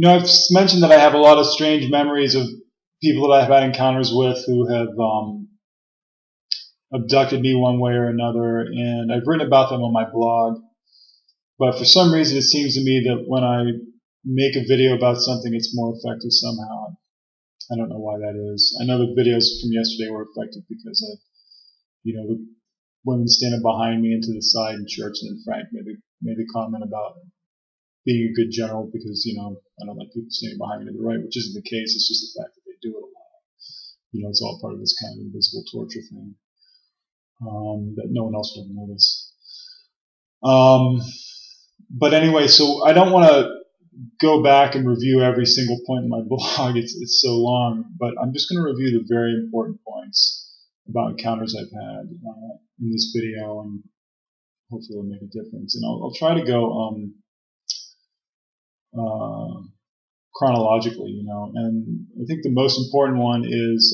I've mentioned that I have a lot of strange memories of people that I've had encounters with who have abducted me one way or another, and I've written about them on my blog. But for some reason, it seems to me that when I make a video about something, it's more effective somehow. I don't know why that is. I know the videos from yesterday were effective because the women standing behind me and to the side in church, and then Frank made the comment about being a good general because, I don't like people standing behind me to the right, which isn't the case. It's just the fact that they do it a lot. It's all part of this kind of invisible torture thing that no one else would notice. But anyway, so I don't want to go back and review every single point in my blog. It's so long, but I'm just going to review the very important points about encounters I've had in this video, and hopefully it'll make a difference. And I'll try to go chronologically, and I think the most important one is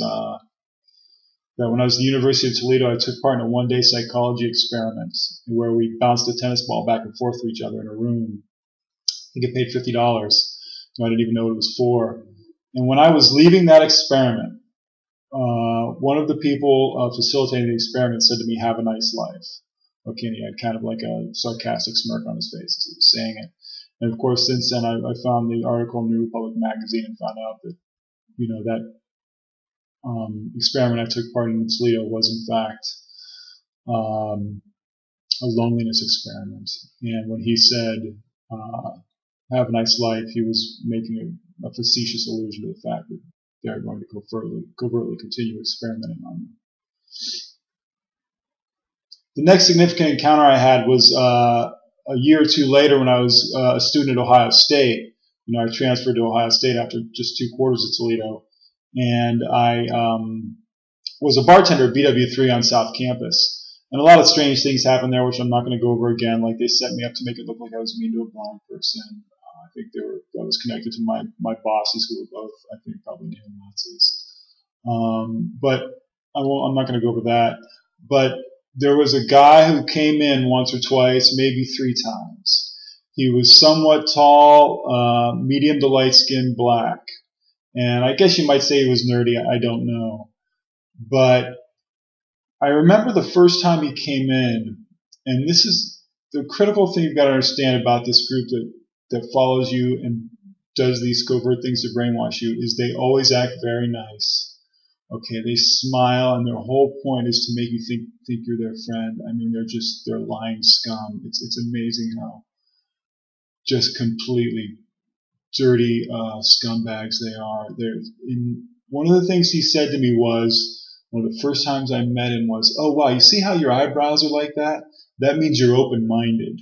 that when I was at the University of Toledo, I took part in a one-day psychology experiment where we bounced a tennis ball back and forth to each other in a room. I think I paid $50. So I didn't even know what it was for. And when I was leaving that experiment, one of the people facilitating the experiment said to me, "Have a nice life." Okay, and he had kind of like a sarcastic smirk on his face as he was saying it. And of course, since then, I found the article in New Republic magazine and found out that, that experiment I took part in Toledo was in fact a loneliness experiment. And when he said, "Have a nice life," he was making a facetious allusion to the fact that they're going to covertly continue experimenting on me. The next significant encounter I had was a year or two later when I was a student at Ohio State. I transferred to Ohio State after just 2 quarters at Toledo, and I was a bartender at BW3 on South Campus. And a lot of strange things happened there, which I'm not going to go over again. Like, they set me up to make it look like I was mean to a blind person. I think I was connected to my bosses, who were both, I think, probably neo-Nazis. But I'm not going to go over that. But there was a guy who came in once or twice, maybe 3 times. He was somewhat tall, medium to light-skinned, black. And I guess you might say he was nerdy. I don't know. But I remember the first time he came in, and this is the critical thing you've got to understand about this group that follows you and does these covert things to brainwash you, is they always act very nice. Okay, they smile, and their whole point is to make you think you're their friend. I mean, they're lying scum. It's amazing how just completely dirty scumbags they are. One of the things he said to me was, one of the first times I met him was, "Oh, wow, you see how your eyebrows are like that? That means you're open-minded."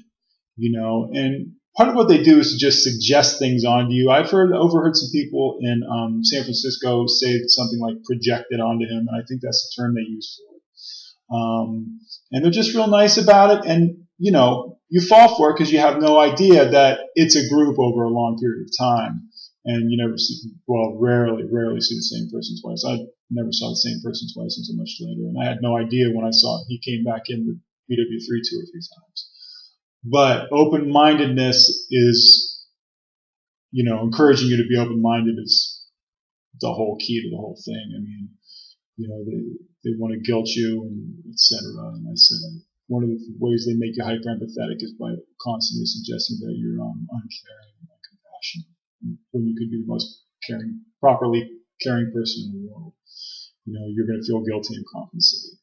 And part of what they do is to just suggest things onto you. I've overheard some people in San Francisco say something like projected onto him, and I think that's the term they use for it. And they're just real nice about it, and, you fall for it because you have no idea that it's a group over a long period of time. And you rarely see the same person twice. I never saw the same person twice until much later, and I had no idea when I saw he came back in the BW3 2 or 3 times. But open-mindedness is, encouraging you to be open-minded is the whole key to the whole thing. I mean, they want to guilt you, and etc. And I said, one of the ways they make you hyper-empathetic is by constantly suggesting that you're uncaring and uncompassionate, when you could be the most properly caring person in the world. You're going to feel guilty and compensate.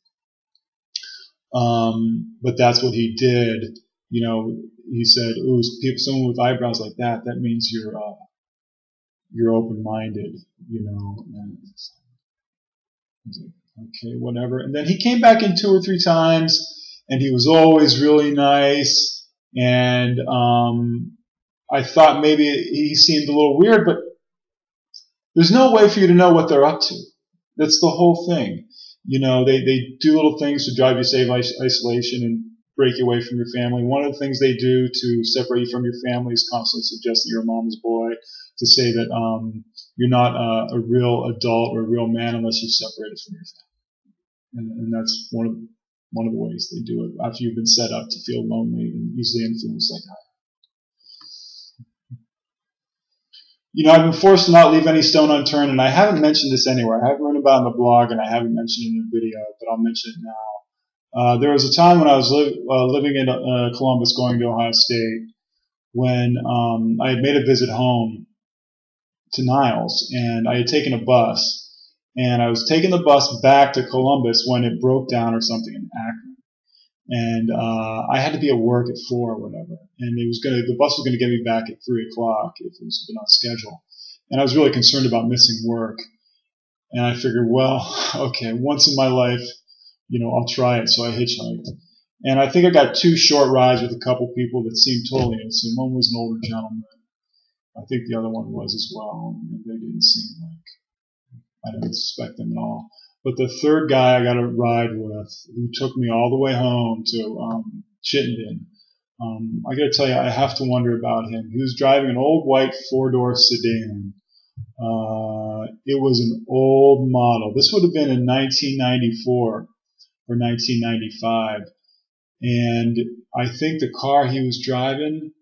But that's what he did. He said, "Ooh, someone with eyebrows like that means you're open-minded." And I was like, okay, whatever. And then he came back in 2 or 3 times, and he was always really nice. And I thought maybe he seemed a little weird, but there's no way for you to know what they're up to. That's the whole thing. They do little things to drive you to save isolation and break you away from your family. One of the things they do to separate you from your family is constantly suggest that you're a mama's boy, to say that you're not a real adult or a real man unless you're separated from your family. And that's one of the ways they do it after you've been set up to feel lonely and easily influenced like that. I've been forced to not leave any stone unturned, and I haven't mentioned this anywhere. I haven't written about it on the blog, and I haven't mentioned it in a video, but I'll mention it now. There was a time when I was living in Columbus, going to Ohio State, when I had made a visit home to Niles, and I had taken a bus, and I was taking the bus back to Columbus when it broke down or something in Akron, and I had to be at work at 4 or whatever, and the bus was gonna get me back at 3 o'clock if it was been on schedule, and I was really concerned about missing work, and I figured, well, okay, once in my life, I'll try it, so I hitchhiked. And I think I got 2 short rides with a couple people that seemed totally innocent. One was an older gentleman. I think the other one was as well. And they didn't seem like, I didn't suspect them at all. But the third guy I got a ride with, who took me all the way home to Chittenden, I got to tell you, I have to wonder about him. He was driving an old white 4-door sedan. It was an old model. This would have been in 1994 or 1995. And I think the car he was driving,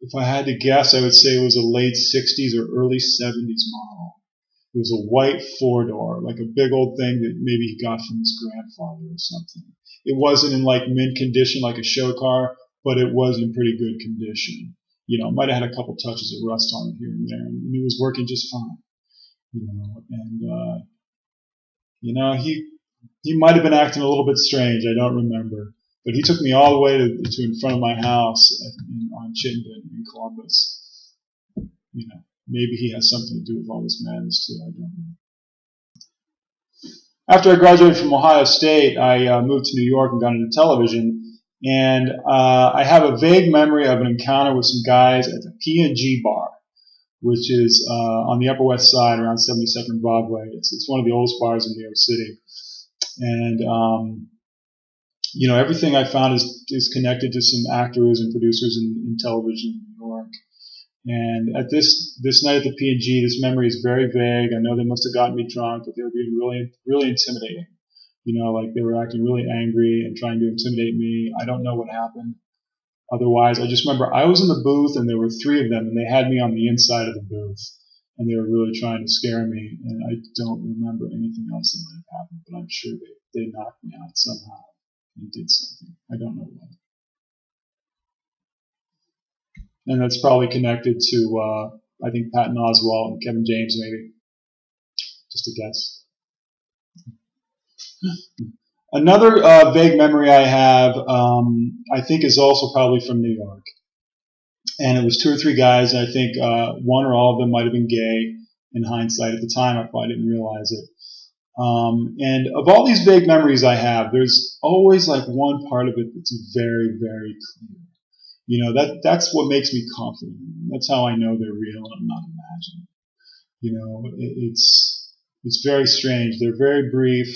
if I had to guess, I would say it was a late 60s or early 70s model. It was a white 4-door, like a big old thing that maybe he got from his grandfather or something. It wasn't in like mint condition like a show car, but it was in pretty good condition. It might have had a couple touches of rust on it here and there, and it was working just fine. He might have been acting a little bit strange. I don't remember. But he took me all the way to in front of my house on Chittenden in Columbus. Maybe he has something to do with all this madness too. I don't know. After I graduated from Ohio State, I moved to New York and got into television. And I have a vague memory of an encounter with some guys at the P&G bar, which is on the Upper West Side around 72nd Broadway. It's one of the oldest bars in New York City. And, everything I found is connected to some actors and producers in television in New York. And at this night at the P&G, this memory is very vague. I know they must have gotten me drunk, but they were being really, really intimidating. Like they were acting really angry and trying to intimidate me. I don't know what happened. Otherwise, I just remember I was in the booth and there were 3 of them and they had me on the inside of the booth. And they were really trying to scare me, and I don't remember anything else that might have happened, but I'm sure they knocked me out somehow and did something. I don't know what. And that's probably connected to, I think, Patton Oswalt and Kevin James, maybe. Just a guess. Another vague memory I have, I think, is also probably from New York. And it was 2 or 3 guys, and I think one or all of them might have been gay in hindsight. At the time, I probably didn't realize it. And of all these vague memories I have, there's always like one part of it that's very, very clear. That's what makes me confident. That's how I know they're real and I'm not imagining. It's very strange. They're very brief,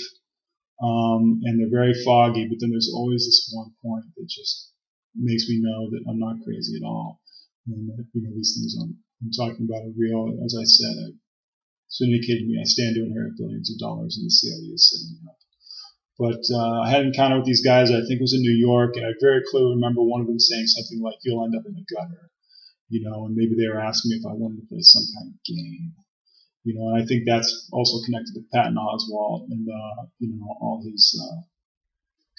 and they're very foggy, but then there's always this one point that just makes me know that I'm not crazy at all. And that, these things I'm talking about are real. As I said, it's indicated to me I stand to inherit billions of dollars and the CIA is setting me up. But I had an encounter with these guys, I think it was in New York, and I very clearly remember one of them saying something like, "You'll end up in the gutter," and maybe they were asking me if I wanted to play some kind of game. And I think that's also connected to Patton Oswalt and, all his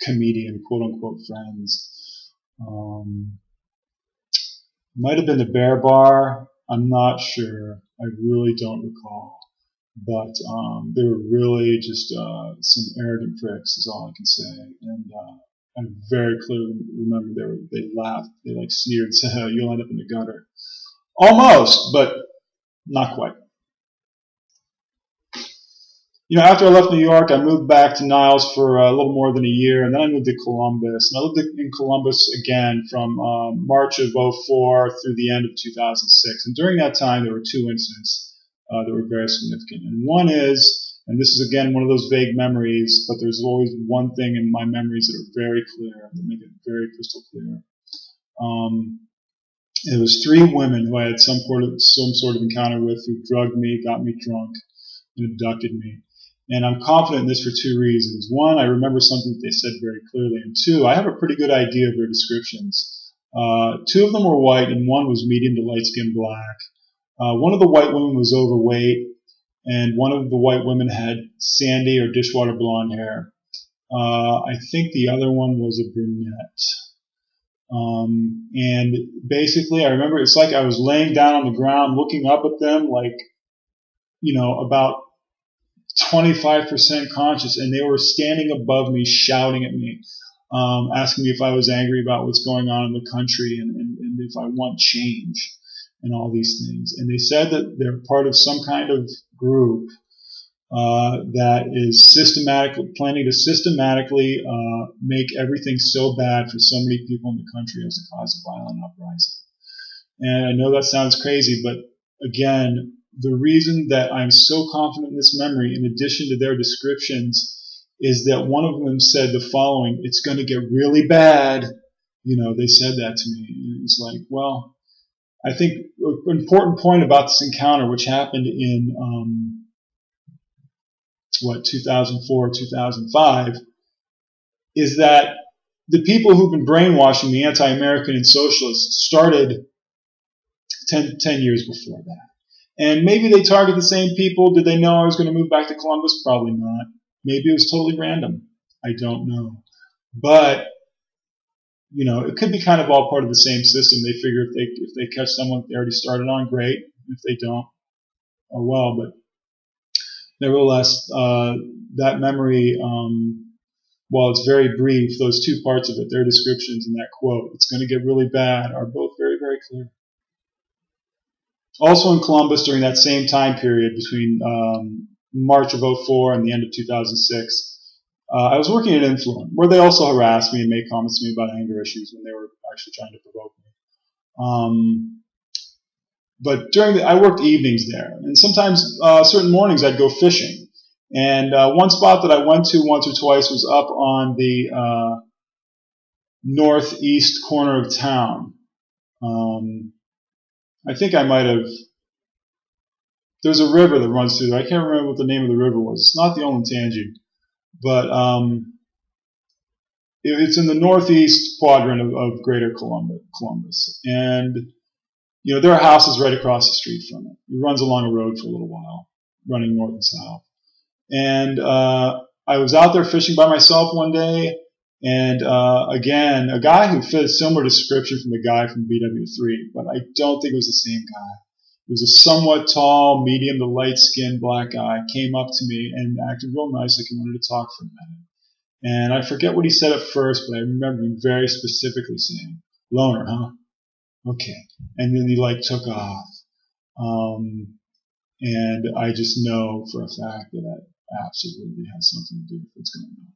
comedian, quote-unquote, friends. Might have been the Bear Bar. I'm not sure. I really don't recall. But they were really just some arrogant pricks, is all I can say. And I very clearly remember they laughed. They sneered and said, "Oh, you'll end up in the gutter." Almost, but not quite. After I left New York, I moved back to Niles for a little more than a year, and then I moved to Columbus. And I lived in Columbus again from March of '04 through the end of 2006. And during that time, there were 2 incidents that were very significant. And one is, and this is again one of those vague memories, but there's always one thing in my memories that are very clear, that make it very crystal clear. It was 3 women who I had some sort of encounter with, who drugged me, got me drunk, and abducted me. And I'm confident in this for 2 reasons. 1, I remember something that they said very clearly. And 2, I have a pretty good idea of their descriptions. 2 of them were white, and 1 was medium to light-skinned black. One of the white women was overweight, and one of the white women had sandy or dishwater blonde hair. I think the other one was a brunette. And basically, I remember it's like I was laying down on the ground looking up at them, like, about 25% conscious, and they were standing above me, shouting at me, asking me if I was angry about what's going on in the country and if I want change and all these things. And they said that they're part of some kind of group that is planning to systematically make everything so bad for so many people in the country as a cause of violent uprising. And I know that sounds crazy, but again, the reason that I'm so confident in this memory, in addition to their descriptions, is that one of them said the following: "It's going to get really bad." They said that to me. And it was like, well, I think an important point about this encounter, which happened in 2004, 2005, is that the people who've been brainwashing the anti-American and socialists started 10 years before that. And maybe they target the same people. Did they know I was going to move back to Columbus? Probably not. Maybe it was totally random. I don't know. But, it could be kind of all part of the same system. They figure if they catch someone they already started on, great. If they don't, oh well. But nevertheless, that memory, while it's very brief, those two parts of it, their descriptions and that quote, "It's going to get really bad," are both very, very clear. Also in Columbus, during that same time period between March of 2004 and the end of 2006, I was working at Influent, where they also harassed me and made comments to me about anger issues when they were actually trying to provoke me. But I worked evenings there, and sometimes certain mornings I'd go fishing. And one spot that I went to once or twice was up on the northeast corner of town. I think I might have. There's a river that runs through there. I can't remember what the name of the river was. It's not the Olentangy, but it's in the northeast quadrant of Greater Columbus. And there are houses right across the street from it. It runs along a road for a little while, running north and south. And I was out there fishing by myself one day, and again, a guy who fit a similar description from the guy from BW3, but I don't think it was the same guy. It was a somewhat tall, medium to light-skinned black guy, came up to me and acted real nice, like he wanted to talk for a minute. And I forget what he said at first, but I remember him very specifically saying, "Loner, huh? Okay." And then he took off. And I just know for a fact that absolutely has something to do with what's going on.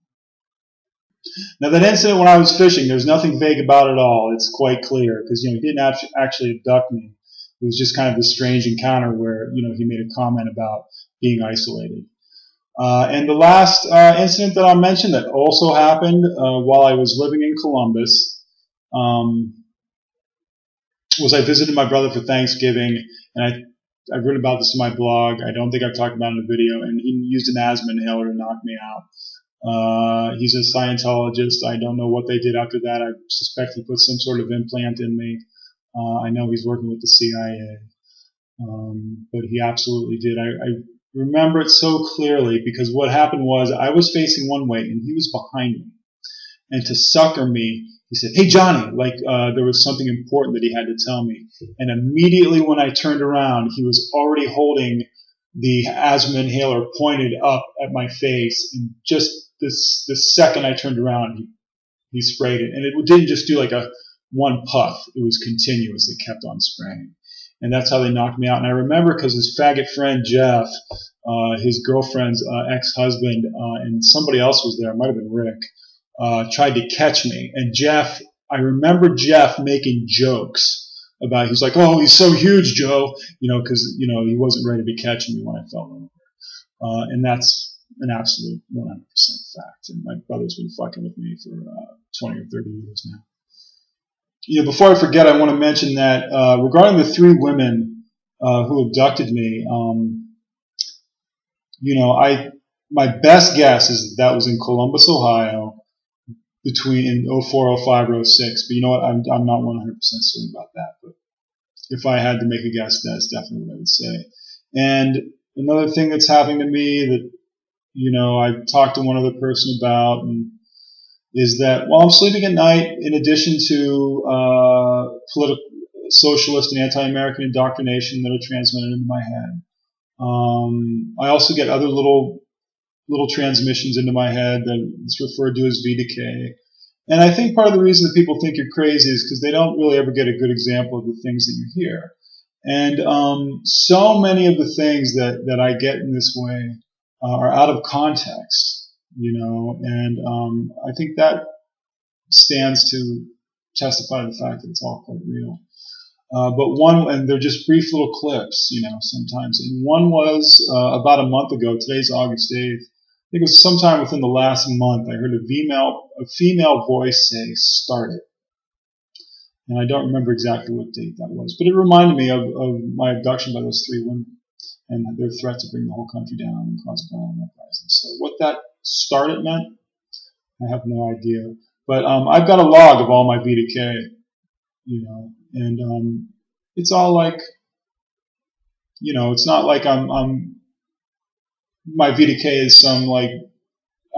Now, that incident when I was fishing, there's nothing vague about it at all. It's quite clear because, he didn't actually abduct me. It was just kind of this strange encounter where, he made a comment about being isolated. And the last incident that I'll mention that also happened while I was living in Columbus was I visited my brother for Thanksgiving, and I've written about this in my blog. I don't think I've talked about it in a video, and he used an asthma inhaler to knock me out. He's a Scientologist. I don't know what they did after that. I suspect he put some sort of implant in me. I know he's working with the CIA, but he absolutely did. I remember it so clearly because what happened was I was facing one way and he was behind me. And to sucker me, he said, "Hey, Johnny," there was something important that he had to tell me. And immediately when I turned around, he was already holding the asthma inhaler pointed up at my face. And just the second I turned around, he sprayed it. And it didn't just do like a one puff. It was continuous. It kept on spraying. And that's how they knocked me out. And I remember because his faggot friend, Jeff, his girlfriend's ex-husband, and somebody else was there, it might have been Rick, tried to catch me. And Jeff, I remember Jeff making jokes about, he's like, "Oh, he's so huge, Joe," because, he wasn't ready to be catching me when I fell over. And that's an absolute 100% fact. And my brother's been fucking with me for 20 or 30 years now. Before I forget, I want to mention that regarding the 3 women who abducted me, my best guess is that was in Columbus, Ohio, between in 04, 05, or 06. But you know what? I'm not 100% certain about that. But if I had to make a guess, that's definitely what I would say. And another thing that's happening to me that, I talked to one other person about, and is that while I'm sleeping at night, in addition to political, socialist, and anti-American indoctrination that are transmitted into my head, I also get other little transmissions into my head that is referred to as VDK. And I think part of the reason that people think you're crazy is because they don't really ever get a good example of the things that you hear. And so many of the things that I get in this way are out of context, and I think that stands to testify to the fact that it's all quite real. And they're just brief little clips, sometimes. And one was about a month ago. Today's August 8th. I think it was sometime within the last month. I heard a female voice say, "Start it." And I don't remember exactly what date that was, but it reminded me of my abduction by those 3 women and their threat to bring the whole country down and cause a violent uprising. So what that "start it" meant, I have no idea. But I've got a log of all my VDK, and it's all like, it's not like my VDK is some like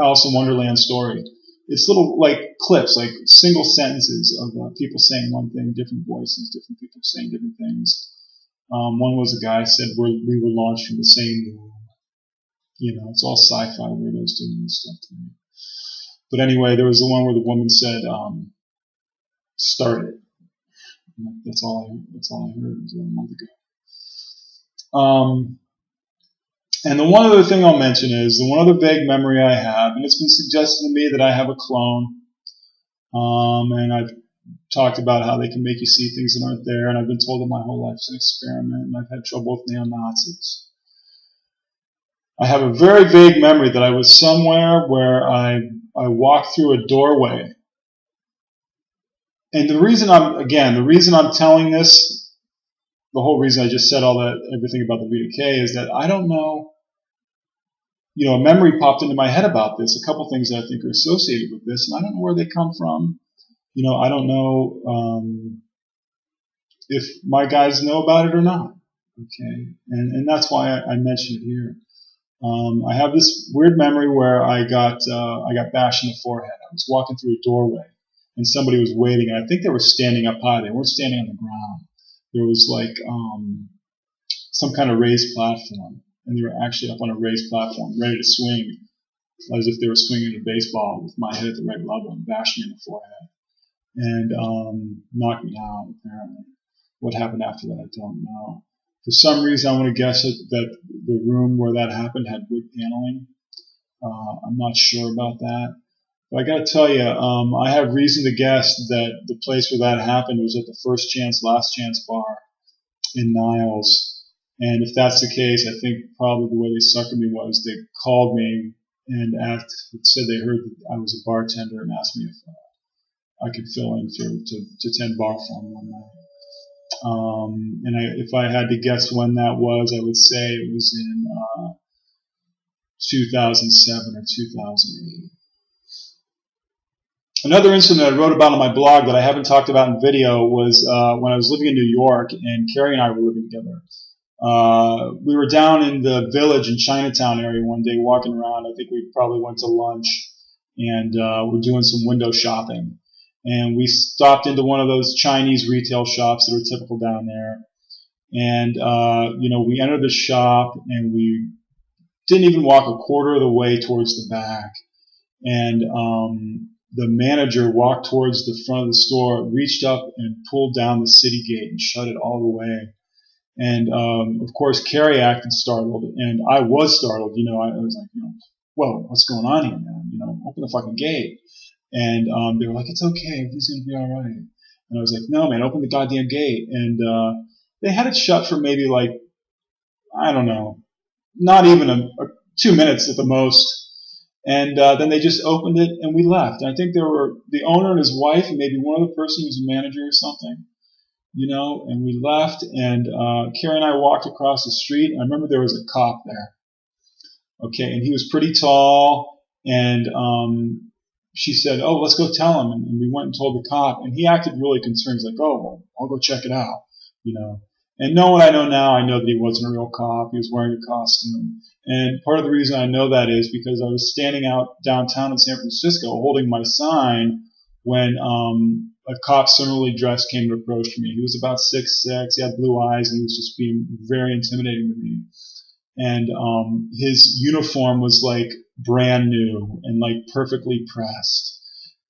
Alice in Wonderland story. It's little like clips, like single sentences of people saying one thing, different voices, different people saying different things. One was a guy said we were launched from the same moon. It's all sci-fi weirdos doing this stuff to me. But anyway, there was the one where the woman said, "Start it." That's all I heard. It was a month ago. And the one other thing I'll mention is the one other vague memory I have, and it's been suggested to me that I have a clone. And I've talked about how they can make you see things that aren't there, and I've been told that my whole life is an experiment, and I've had trouble with neo-Nazis. I have a very vague memory that I was somewhere where I walked through a doorway. And the reason I'm telling this, the whole reason I just said everything about the VDK is that I don't know, a memory popped into my head about this, a couple things that I think are associated with this, and I don't know where they come from. I don't know if my guys know about it or not. Okay, and that's why I mention it here. I have this weird memory where I got bashed in the forehead. I was walking through a doorway, and somebody was waiting, and I think they were standing up high. They weren't standing on the ground. There was like some kind of raised platform, and they were actually up on a raised platform, ready to swing, as if they were swinging a baseball with my head at the right level, and bashed me in the forehead, and knocked me out, apparently. What happened after that, I don't know. For some reason, I want to guess that the room where that happened had wood paneling. I'm not sure about that. But I got to tell you, I have reason to guess that the place where that happened was at the First Chance, Last Chance bar in Niles. And if that's the case, I think probably the way they suckered me was they called me and said they heard that I was a bartender and asked me if I could fill in to tend bar for them one night. And if I had to guess when that was, I would say it was in 2007 or 2008. Another incident I wrote about on my blog that I haven't talked about in video was when I was living in New York, and Carrie and I were living together. We were down in the Village in Chinatown area one day walking around. I think we probably went to lunch, and we're doing some window shopping. And we stopped into one of those Chinese retail shops that are typical down there. And, we entered the shop, and we didn't even walk a quarter of the way towards the back. And the manager walked towards the front of the store, reached up and pulled down the city gate and shut it all the way. And, of course, Carrie acted startled, and I was startled. I was like, whoa, what's going on here, man? Open the fucking gate. And they were like, "It's okay, everything's going to be all right." And I was like, "No, man, open the goddamn gate." And they had it shut for maybe like, I don't know, not even 2 minutes at the most. And then they just opened it, and we left. And I think there were the owner and his wife, and maybe one other person who was a manager or something, and we left. And Carrie and I walked across the street. I remember there was a cop there. Okay, and he was pretty tall, and she said, "Oh, let's go tell him." And we went and told the cop, and he acted really concerned. He's like, "Oh, well, I'll go check it out." you know. And knowing what I know now, I know that he wasn't a real cop. He was wearing a costume. And part of the reason I know that is because I was standing out downtown in San Francisco holding my sign when a cop similarly dressed came and approached me. He was about 6'6", he had blue eyes, and he was just being very intimidating to me. And his uniform was like brand new and like perfectly pressed.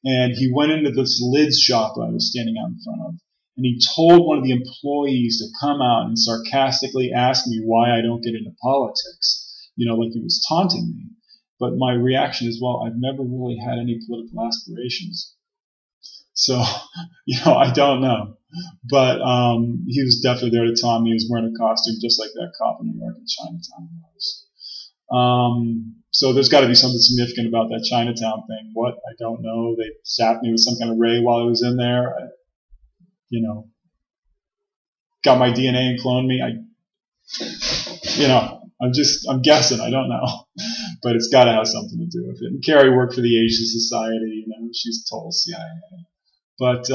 And he went into this lids shop that I was standing out in front of. And he told one of the employees to come out and sarcastically ask me why I don't get into politics. You know, like he was taunting me. But my reaction is, well, I've never really had any political aspirations. So, you know, I don't know. But he was definitely there to taunt me. He was wearing a costume just like that cop in New York in Chinatown was. So there's got to be something significant about that Chinatown thing. What? I don't know. They zapped me with some kind of ray while I was in there. You know, got my DNA and cloned me. I'm guessing. I don't know. But it's got to have something to do with it. And Carrie worked for the Asian Society. You know, she's total CIA. But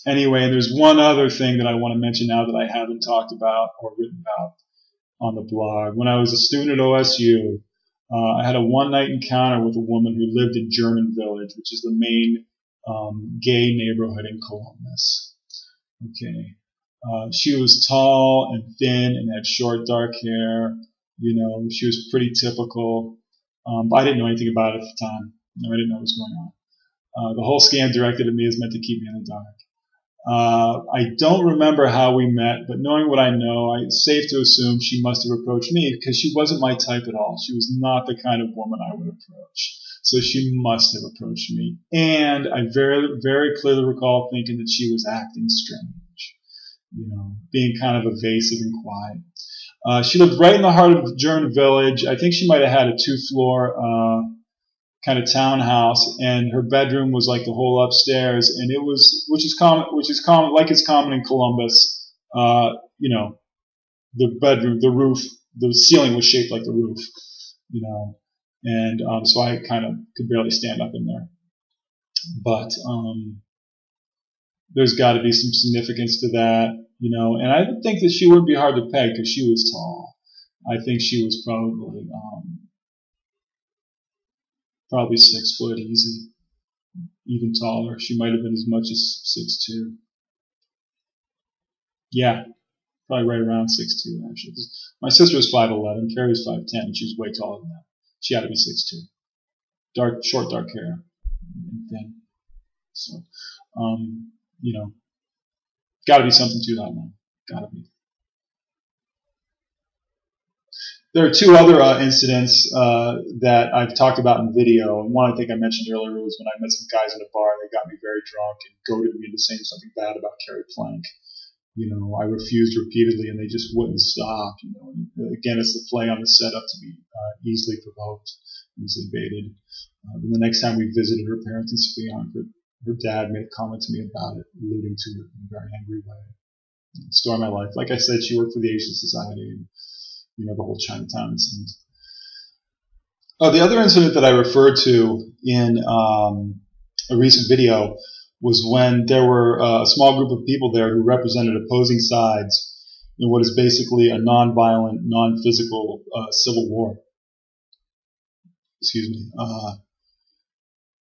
anyway, there's one other thing that I want to mention now that I haven't talked about or written about on the blog. When I was a student at OSU, I had a one-night encounter with a woman who lived in German Village, which is the main gay neighborhood in Columbus. Okay. She was tall and thin and had short, dark hair. You know, she was pretty typical. But I didn't know anything about it at the time. No, I didn't know what was going on. The whole scam directed at me is meant to keep me in the dark. I don't remember how we met, but knowing what I know, it's safe to assume she must have approached me because she wasn't my type at all. She was not the kind of woman I would approach. So she must have approached me. And I very, very clearly recall thinking that she was acting strange, you know, being kind of evasive and quiet. She lived right in the heart of German Village. I think she might have had a 2-floor kind of townhouse, and her bedroom was like the whole upstairs, and it was, which is common, like it's common in Columbus. You know, the bedroom, the roof, the ceiling was shaped like the roof, you know, and so I kind of could barely stand up in there. But there's got to be some significance to that, you know, and I think that she wouldn't be hard to peg because she was tall. I think she was probably 6 foot easy, even taller. She might have been as much as 6'2". Yeah, probably right around 6'2", actually. My sister was 5'11", Carrie was 5'10", and she was way taller than that. She had to be 6'2". Short, dark hair, and thin. So, you know, got to be something to that, man. Got to be. There are two other incidents that I've talked about in video. And one I think I mentioned earlier was when I met some guys in a bar. They got me very drunk and goaded me into saying something bad about Carrie Plank. You know, I refused repeatedly, and they just wouldn't stop. You know, and again, it's the play on the setup to be easily provoked, easily baited. Then the next time we visited her parents in Spionk, her dad made a comment to me about it, alluding to it in a very angry way. Story of my life. Like I said, she worked for the Asian Society, and you know, the whole Chinatown incident. The other incident that I referred to in a recent video was when there were a small group of people there who represented opposing sides in what is basically a non-violent, non-physical civil war. Excuse me.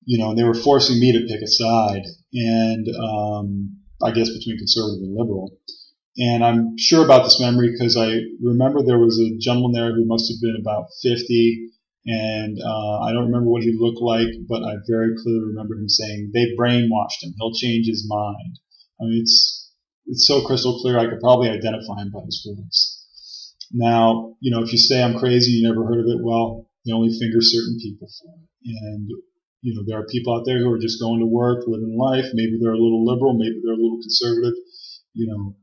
You know, and they were forcing me to pick a side, and I guess between conservative and liberal. And I'm sure about this memory because I remember there was a gentleman there who must have been about 50, and I don't remember what he looked like, but I very clearly remember him saying, "They brainwashed him. He'll change his mind." I mean, it's so crystal clear I could probably identify him by his voice. Now, you know, if you say I'm crazy, you never heard of it, well, you only finger certain people for it. And, you know, there are people out there who are just going to work, living life. Maybe they're a little liberal, maybe they're a little conservative, you know.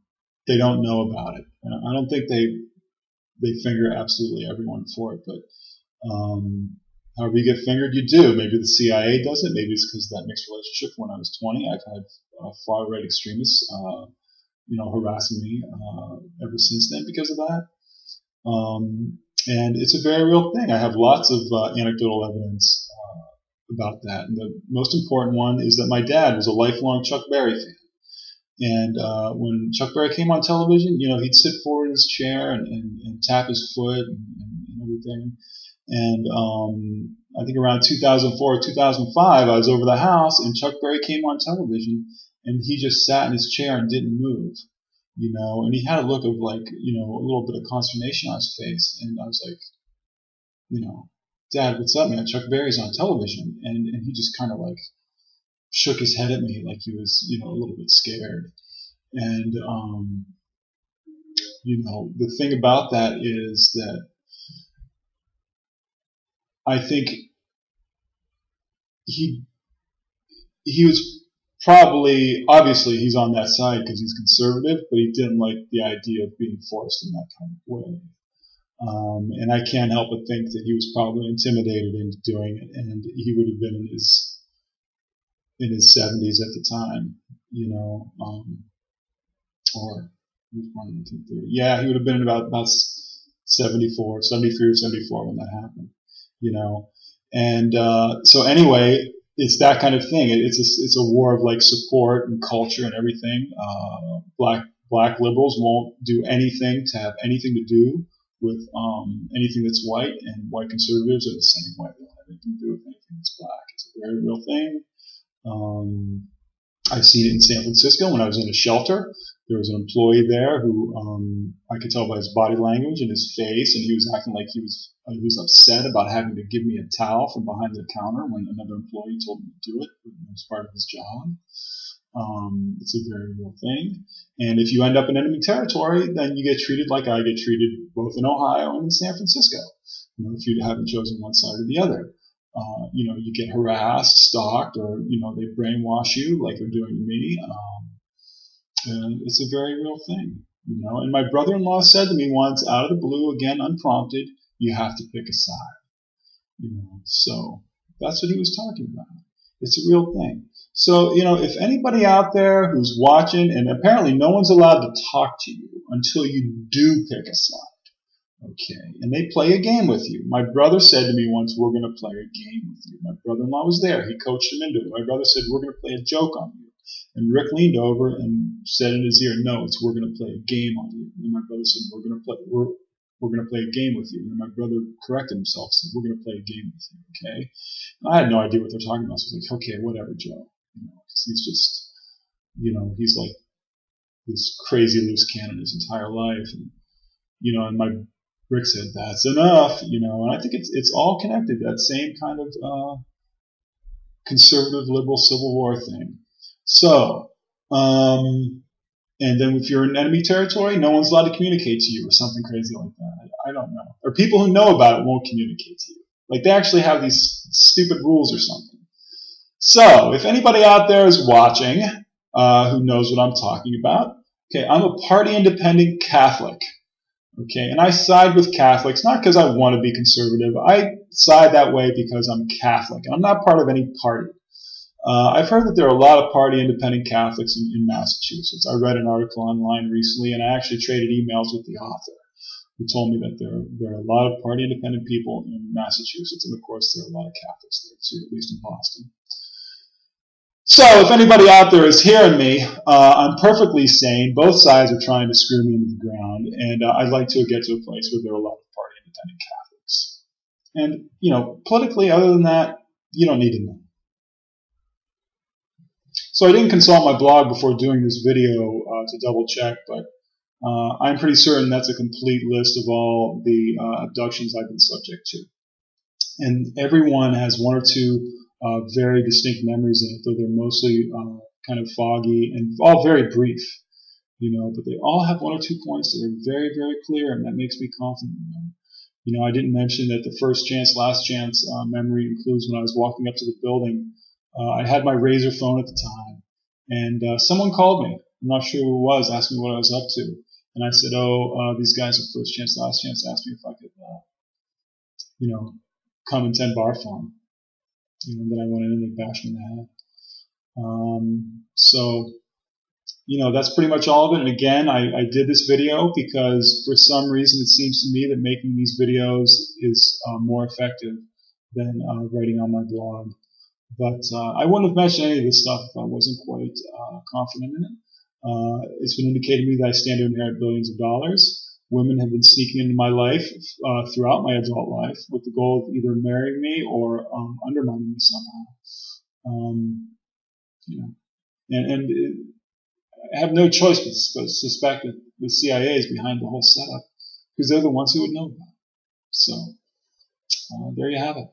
They don't know about it. I don't think they finger absolutely everyone for it, but however you get fingered, you do. Maybe the CIA does it. Maybe it's because of that mixed relationship. When I was 20, I've had far-right extremists, you know, harassing me ever since then because of that. And it's a very real thing. I have lots of anecdotal evidence about that. And the most important one is that my dad was a lifelong Chuck Berry fan. And when Chuck Berry came on television, he'd sit forward in his chair and tap his foot and everything. And I think around 2004 or 2005, I was over the house, and Chuck Berry came on television, and he just sat in his chair and didn't move, and he had a look of like, a little bit of consternation on his face. And I was like, Dad, what's up, man? Chuck Berry's on television. And he just kind of like shook his head at me like he was, a little bit scared. And, the thing about that is that I think he was probably, obviously he's on that side because he's conservative, but he didn't like the idea of being forced in that kind of way. And I can't help but think that he was probably intimidated into doing it, and he would have been in his 70s at the time, or he was born in 1930. Yeah, he would have been about 74, 73 or 74 when that happened, And so anyway, it's that kind of thing. It's a war of like support and culture and everything. Black liberals won't do anything to have anything to do with anything that's white, and white conservatives are the same way. They don't have anything to do with anything that's black. It's a very real thing. I've seen it in San Francisco when I was in a shelter. There was an employee there who I could tell by his body language and his face, and he was acting like he was upset about having to give me a towel from behind the counter when another employee told him to do it as part of his job. It's a very real thing. And if you end up in enemy territory, then you get treated like I get treated both in Ohio and in San Francisco. If you haven't chosen one side or the other. You get harassed, stalked, or, they brainwash you like they're doing to me. And it's a very real thing, And my brother-in-law said to me once, out of the blue, again, unprompted, you have to pick a side, So that's what he was talking about. It's a real thing. So, if anybody out there who's watching, and apparently no one's allowed to talk to you until you do pick a side. Okay, and they play a game with you. My brother said to me once, we're going to play a game with you. My brother-in-law was there. He coached him into it. My brother said, we're going to play a joke on you. And Rick leaned over and said in his ear, no, we're going to play a game on you. And my brother said, we're going to play a game with you. And my brother corrected himself and said, we're going to play a game with you, okay? And I had no idea what they're talking about. So I was like, okay, whatever, Joe. Because he's just, he's like this crazy loose cannon his entire life. And, and my Rick said, that's enough, and I think it's all connected, that same kind of conservative, liberal Civil War thing. So, and then if you're in enemy territory, no one's allowed to communicate to you or something crazy like that. I don't know. Or people who know about it won't communicate to you. Like they actually have these stupid rules or something. So, if anybody out there is watching who knows what I'm talking about, okay, I'm a party-independent Catholic. Okay, and I side with Catholics, not because I want to be conservative. I side that way because I'm Catholic, and I'm not part of any party. I've heard that there are a lot of party-independent Catholics in Massachusetts. I read an article online recently, and I actually traded emails with the author, who told me that there are a lot of party-independent people in Massachusetts, and of course there are a lot of Catholics there too, at least in Boston. So if anybody out there is hearing me, I'm perfectly sane. Both sides are trying to screw me into the ground, and I'd like to get to a place where there are a lot of party-independent Catholics. And, politically, other than that, you don't need to know. So I didn't consult my blog before doing this video to double check, but I'm pretty certain that's a complete list of all the abductions I've been subject to. And everyone has one or two very distinct memories in it, though they're mostly kind of foggy and all very brief, but they all have one or 2 points that are very, very clear, and that makes me confident in them. I didn't mention that the first chance, last chance memory includes when I was walking up to the building. I had my Razr phone at the time, and someone called me. I'm not sure who it was, asked me what I was up to. And I said, these guys at First Chance, Last Chance asked me if I could, come and tend bar for them. Then I went in and they bashed me in the head. So, that's pretty much all of it. And again, I did this video because for some reason it seems to me that making these videos is more effective than writing on my blog. But I wouldn't have mentioned any of this stuff if I wasn't quite confident in it. It's been indicated to me that I stand to inherit billions of dollars. Women have been sneaking into my life throughout my adult life with the goal of either marrying me or undermining me somehow. You know, and I have no choice but to suspect that the CIA is behind the whole setup because they're the ones who would know about it. So there you have it.